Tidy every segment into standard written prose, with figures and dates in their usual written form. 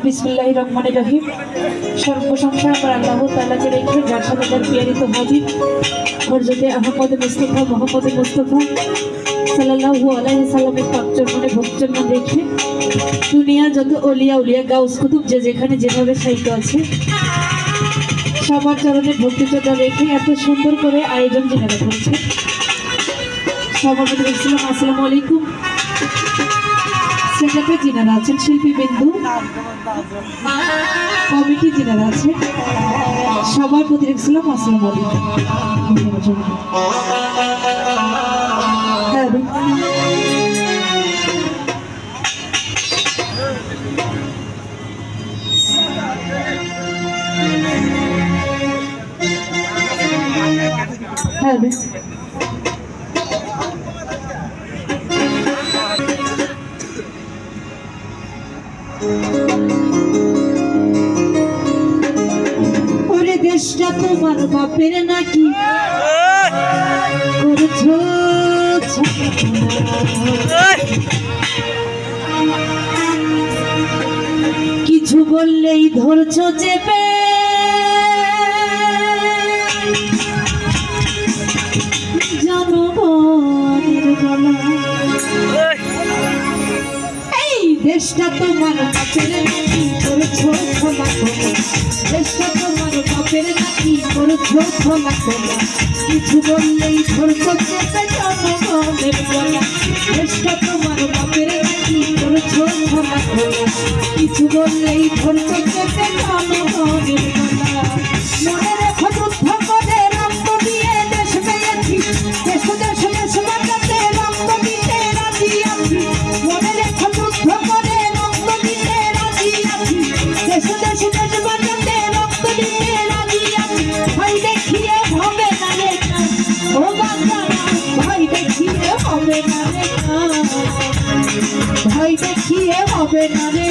বিসমিল্লাহির রহমানির রহিম। সর্বপ্রশংসা আমার আল্লাহ তাআলাকে রেখে যার সাথে তার প্রিয়ারিত হাবিব হযরতে আহমদ মুস্তাফা মোহাম্মদ মুস্তাফা সাল্লাল্লাহু আলাইহি সাল্লামের পাকচরণে ভক্তচরণ রেখে দুনিয়ার যত ওলিয়া উলিয়া গাউস কুতুব যে যেখানে যেভাবে সাহিত্য আছে সবার চরণে ভক্তিচরণ রেখে এত সুন্দর করে আয়োজন যেখানে করেছে সবার মধ্যে দেখছিলাম। আসসালামু আলাইকুম। সেক্ষেত্রে যিনারা আছেন শিল্পীবৃন্দু কমিটি যিনারা আছে সবার প্রতি দেখছিলাম আসসালামু আলাইকুম। হ্যাঁ ওরে দেশটা তোমার বাপের নাকি করছো কিছু বললেই ধরছো চেপে জনগণের গলা দেশটা তোমার বাপের নাকি করছো ক্ষমা করো দেশটা তোমার বাপের নাকি করছো ক্ষমা করো কিছু বললেই ধরছো চেপে জনগণের গলা দেশটা তোমার বাপের নাকি করছো ক্ষমা করো কিছু বললেই ধরছো চেপে জনগণের গলা মনে রেখো যুদ্ধ করে রক্ত দিয়ে দেশ পেয়েছি দেশ দেশ দেশ বাঁচাতে রক্ত দিতে রাজি আছি মনে রেখো যুদ্ধ করে রক্ত দিতে রাজি আছি দেশ দেশ দেশ বাঁচাতে রক্ত দিতে রাজি আছি ভাই দেখিয়ে হবে না রে ও বাচ্চারা ভাই দেখিয়ে হবে না রে ভাই দেখিয়ে হবে না রে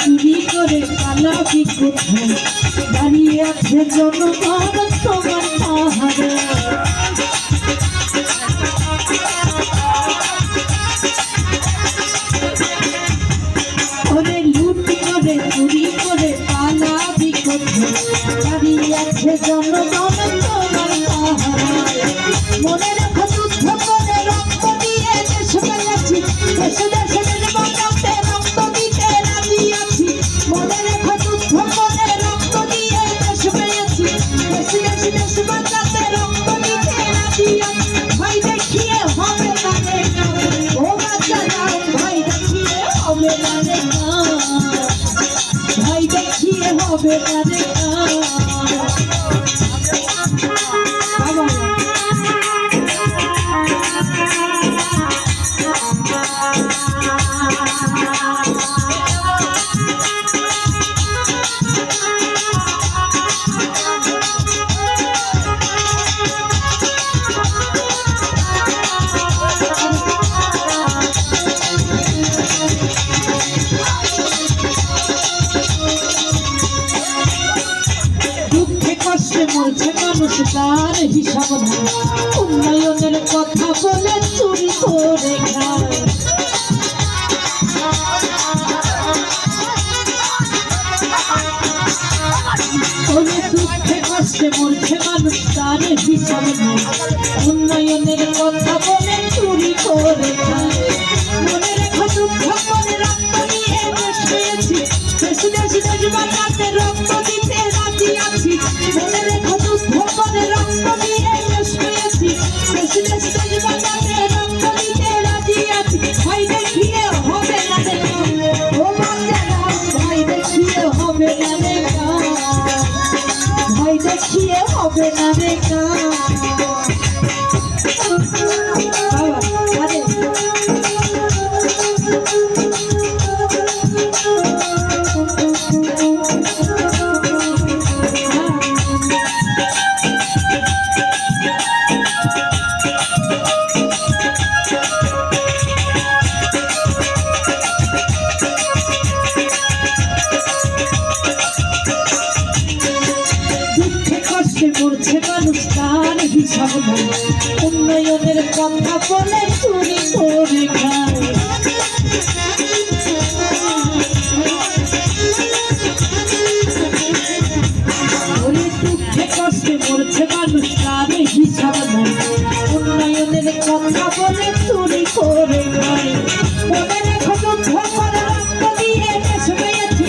চুরি করে পালাবি কোথায় দাঁড়িয়ে আছে জনগণ তোমার পাহাড়ে ওরে লুট করে চুরি করে পালাবি কোথায় দাঁড়িয়ে আছে জনগণ তোমার পাহাড়ে মনে রাখো যুদ্ধ করে রক্ত দিয়ে দেশ পেয়েছি দেশ দেশে বাঁচাতে রক্ত দিতে রাজি আছি মনে রেখো যুদ্ধ করে রক্ত দিয়ে দেশ পেয়েছি দেশ দেশ দেশ বাঁচাতে রক্ত দিতে রাজি আছি ভাই দেখিয়ে হবে না রে ও বাচ্চারা ভাই দেখিয়ে হবে না রে ভাই দেখিয়ে হবে না রে মরছে মানুষ তার হিসাব নাই উন্নয়নের কথা বলে চুরি করে খায় দুঃখে কষ্টে মরছে মানুষ তার হিসাব নাই উন্নয়নের কথা বলে চুরি করে খায় মনে রেখো যুদ্ধ করে রক্ত নিয়ে দেশ পেয়েছি দেশ দেশ দেশ বাঁচাতে রক্ত দিতে রাজি আছি মনে রেখো যুদ্ধ করে রক্ত নিয়ে দেশ পেয়েছি দেশ দেশ দেশ বাঁচাতে রক্ত দিতে রাজি আছি ভাই দেখিয়ে হবে না রে ও বাচ্চারা ভাই দেখিয়ে হবে না রে ভাই দেখিয়ে হবে না রে বাবা বলে চুরি করে খায় ওরে দুঃখে কষ্টে মরছে মানুষ তার হিসাব নাই উন্নয়নের কথা বলে চুরি করে খায় মনে রেখো যুদ্ধ করে রক্ত দিয়ে দেশ পেয়েছি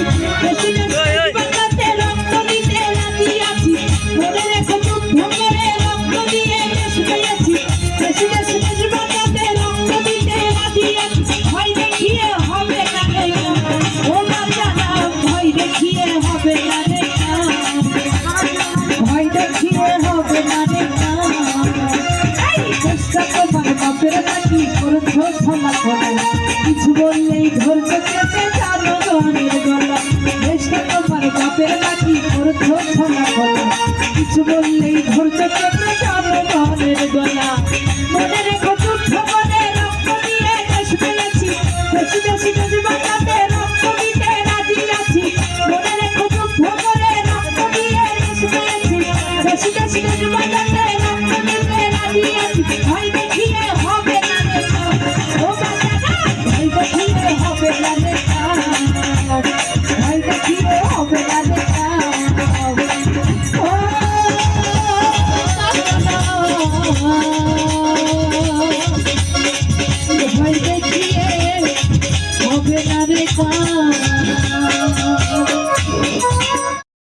বাঁচাতে রক্ত দিতে রাজি আছি মনে রেখো যুদ্ধ করে রক্ত দিয়ে দেশ পেয়েছি দেশ বাঁচাতে রক্ত দিতে রাজি আছি ভয় দেখিয়ে হবে না রে ও বাচ্চারা ভয় দেখিয়ে হবে না রে ভয় দেখিয়ে হবে না রে চেষ্টা তোমার বাপের নাকি করছো ক্ষমা করে কিছু বললেই ধরছো চেপে জানো গানের গলা চেষ্টা তোমার বাপের নাকি করছো ক্ষমা করে কিছু বললেই ধরছো চেপে জানো গানের গলা মনে রেখো যুদ্ধ করে রক্ত দিয়ে দেশ পেয়েছি বেশি বেশি দেশ বাঁচাতে রক্ত দিতে রাজি আছি মনে রেখো যুদ্ধ করে রক্ত দিয়ে দেশ পেয়েছি বেশি বেশি দেশ বাঁচাতে রক্ত দিতে রাজি আছি ভয় দেখিয়ে হবে না রে ও বাচ্চারা ভয় দেখিয়ে হবে না রে ভয় দেখিয়ে হবে না রে ও ভয় দেখিয়ে হবে না রে